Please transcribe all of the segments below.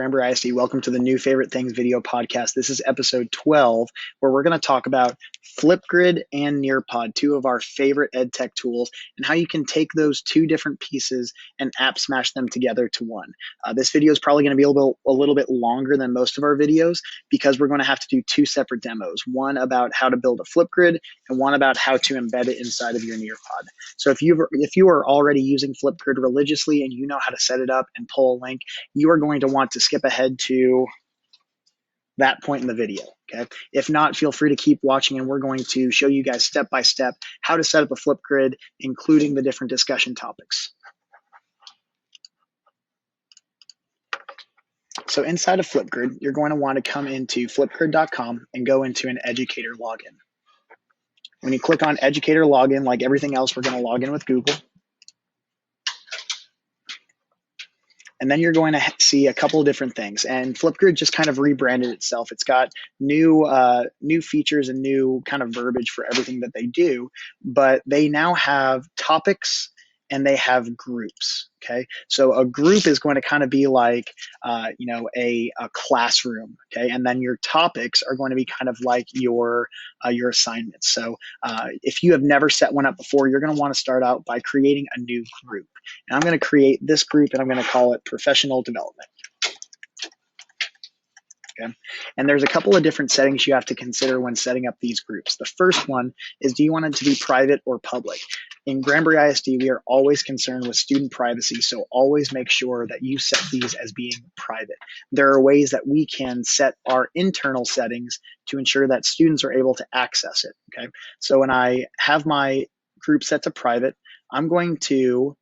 Granbury ISD. Welcome to the New Favorite Things video podcast. This is episode 12, where we're going to talk about Flipgrid and Nearpod, two of our favorite ed tech tools, and how you can take those two different pieces and app smash them together to one. This video is probably going to be a little bit longer than most of our videos because we're going to have to do two separate demos, one about how to build a Flipgrid and one about how to embed it inside of your Nearpod. So if you are already using Flipgrid religiously and you know how to set it up and pull a link, you are going to want to skip ahead to that point in the video. Okay. If not, feel free to keep watching, and we're going to show you guys step by step how to set up a Flipgrid, including the different discussion topics. So inside of Flipgrid, you're going to want to come into flipgrid.com and go into an educator login. When you click on educator login, like everything else, we're going to log in with Google. And then you're going to see a couple of different things. And Flipgrid just kind of rebranded itself. It's got new features and new kind of verbiage for everything that they do. But they now have topics and they have groups. Okay, so a group is going to kind of be like, a classroom. Okay, and then your topics are going to be kind of like your assignments. So if you have never set one up before, you're going to want to start out by creating a new group. And I'm going to create this group, and I'm going to call it Professional Development. Okay. And there's a couple of different settings you have to consider when setting up these groups. The first one is, do you want it to be private or public? In Granbury ISD, we are always concerned with student privacy, so always make sure that you set these as being private. There are ways that we can set our internal settings to ensure that students are able to access it. Okay. So when I have my group set to private, I'm going to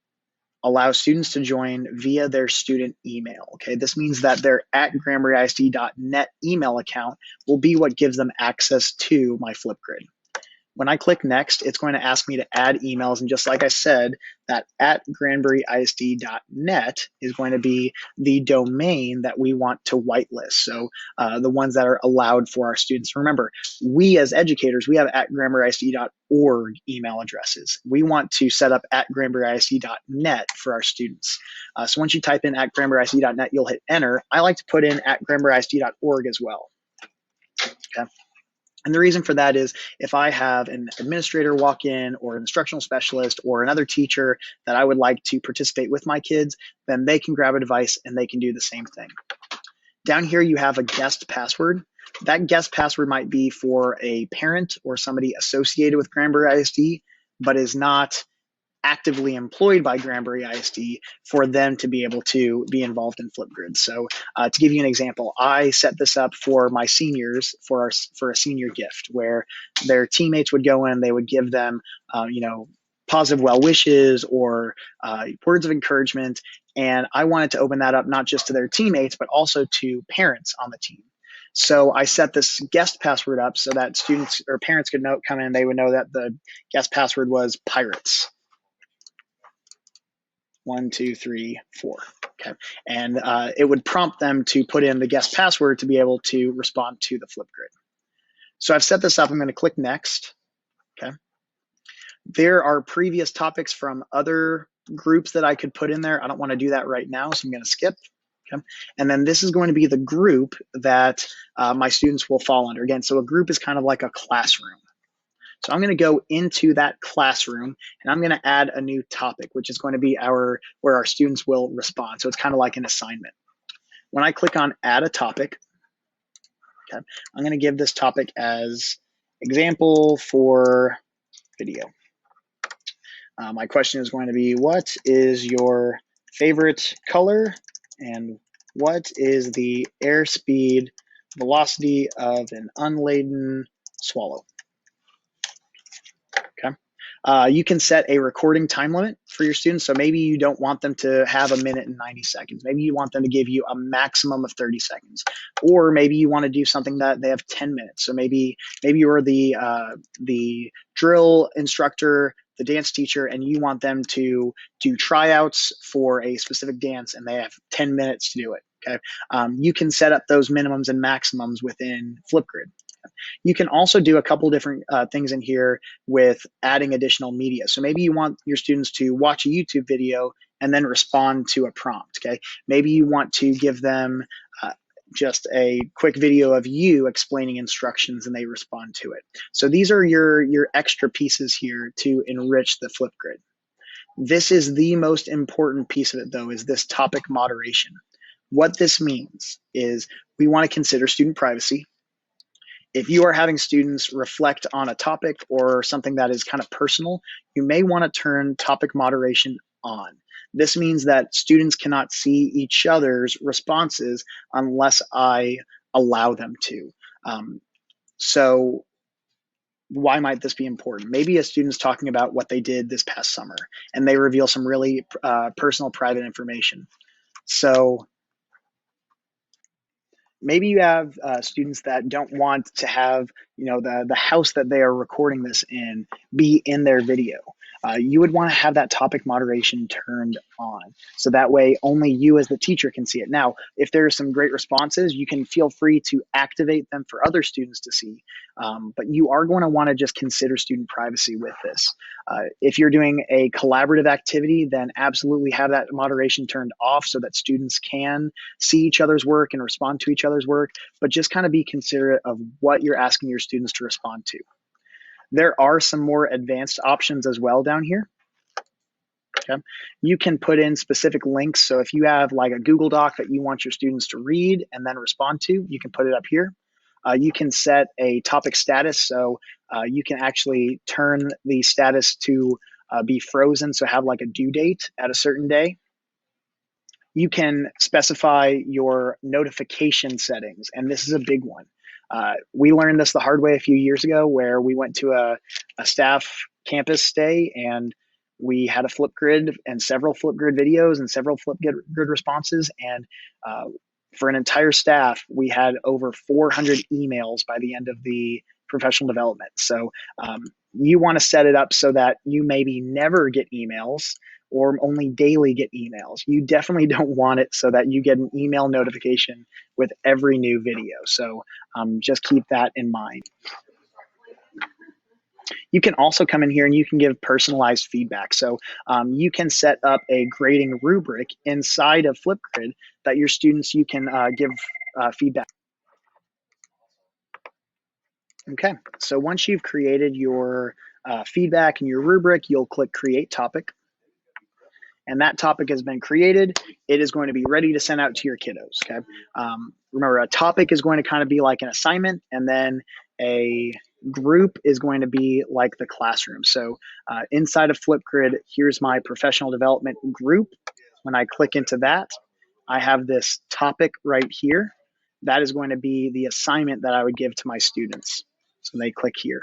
allow students to join via their student email. Okay, this means that their @granburyisd.net email account will be what gives them access to my Flipgrid. When I click next, it's going to ask me to add emails, and just like I said, that @granburyisd.net is going to be the domain that we want to whitelist. So the ones that are allowed for our students. Remember, we as educators, we have @granburyisd.org email addresses. We want to set up @granburyisd.net for our students. So once you type in @granburyisd.net, you'll hit enter. I like to put in @granburyisd.org as well. Okay. And the reason for that is, if I have an administrator walk in, or an instructional specialist, or another teacher that I would like to participate with my kids, then they can grab a device and they can do the same thing. Down here, you have a guest password. That guest password might be for a parent or somebody associated with Granbury ISD, but is not actively employed by Granbury ISD for them to be able to be involved in Flipgrid. So to give you an example, I set this up for my seniors for a senior gift, where their teammates would go in, they would give them, positive well wishes or words of encouragement. And I wanted to open that up not just to their teammates, but also to parents on the team. So I set this guest password up so that students or parents could come in, they would know that the guest password was pirates. 1, 2, 3, 4. Okay, and it would prompt them to put in the guest password to be able to respond to the Flipgrid. So I've set this up. I'm going to click next. Okay. There are previous topics from other groups that I could put in there. I don't want to do that right now, so I'm going to skip. Okay. And then this is going to be the group that my students will fall under. Again, so a group is kind of like a classroom. So I'm going to go into that classroom, and I'm going to add a new topic, which is going to be where our students will respond. So it's kind of like an assignment. When I click on add a topic, okay, I'm going to give this topic as example for video. My question is going to be, what is your favorite color, and what is the airspeed velocity of an unladen swallow? Okay. You can set a recording time limit for your students. So maybe you don't want them to have 1 minute and 90 seconds. Maybe you want them to give you a maximum of 30 seconds. Or maybe you want to do something that they have 10 minutes. So maybe you're the drill instructor, the dance teacher, and you want them to do tryouts for a specific dance, and they have 10 minutes to do it. Okay. You can set up those minimums and maximums within Flipgrid. You can also do a couple different things in here with adding additional media. So maybe you want your students to watch a YouTube video and then respond to a prompt. Okay, maybe you want to give them just a quick video of you explaining instructions and they respond to it. So these are your extra pieces here to enrich the Flipgrid. This is the most important piece of it, though, is this topic moderation. What this means is we want to consider student privacy. If you are having students reflect on a topic or something that is kind of personal, you may want to turn topic moderation on. This means that students cannot see each other's responses unless I allow them to. So why might this be important? Maybe a student's talking about what they did this past summer and they reveal some really personal, private information. So maybe you have students that don't want to have the house that they are recording this in be in their video. You would want to have that topic moderation turned on, so that way only you as the teacher can see it. Now, if there are some great responses, you can feel free to activate them for other students to see, but you are going to want to just consider student privacy with this. If you're doing a collaborative activity, then absolutely have that moderation turned off so that students can see each other's work and respond to each other's work, but just kind of be considerate of what you're asking your students to respond to. There are some more advanced options as well down here. Okay. You can put in specific links. So if you have like a Google Doc that you want your students to read and then respond to, you can put it up here. You can set a topic status. So you can actually turn the status to be frozen. So have like a due date at a certain day. You can specify your notification settings. And this is a big one. We learned this the hard way a few years ago where we went to a staff campus stay and we had a Flipgrid and several Flipgrid videos and several Flipgrid responses. And for an entire staff, we had over 400 emails by the end of the professional development. So you want to set it up so that you maybe never get emails or only daily get emails. You definitely don't want it so that you get an email notification with every new video. So just keep that in mind. You can also come in here and you can give personalized feedback. So you can set up a grading rubric inside of Flipgrid that your students, you can give feedback. Okay, so once you've created your feedback and your rubric, you'll click Create Topic. And that topic has been created. It is going to be ready to send out to your kiddos. Okay. Remember, a topic is going to kind of be like an assignment, and then a group is going to be like the classroom. So inside of Flipgrid, here's my professional development group. When I click into that, I have this topic right here. That is going to be the assignment that I would give to my students. So they click here.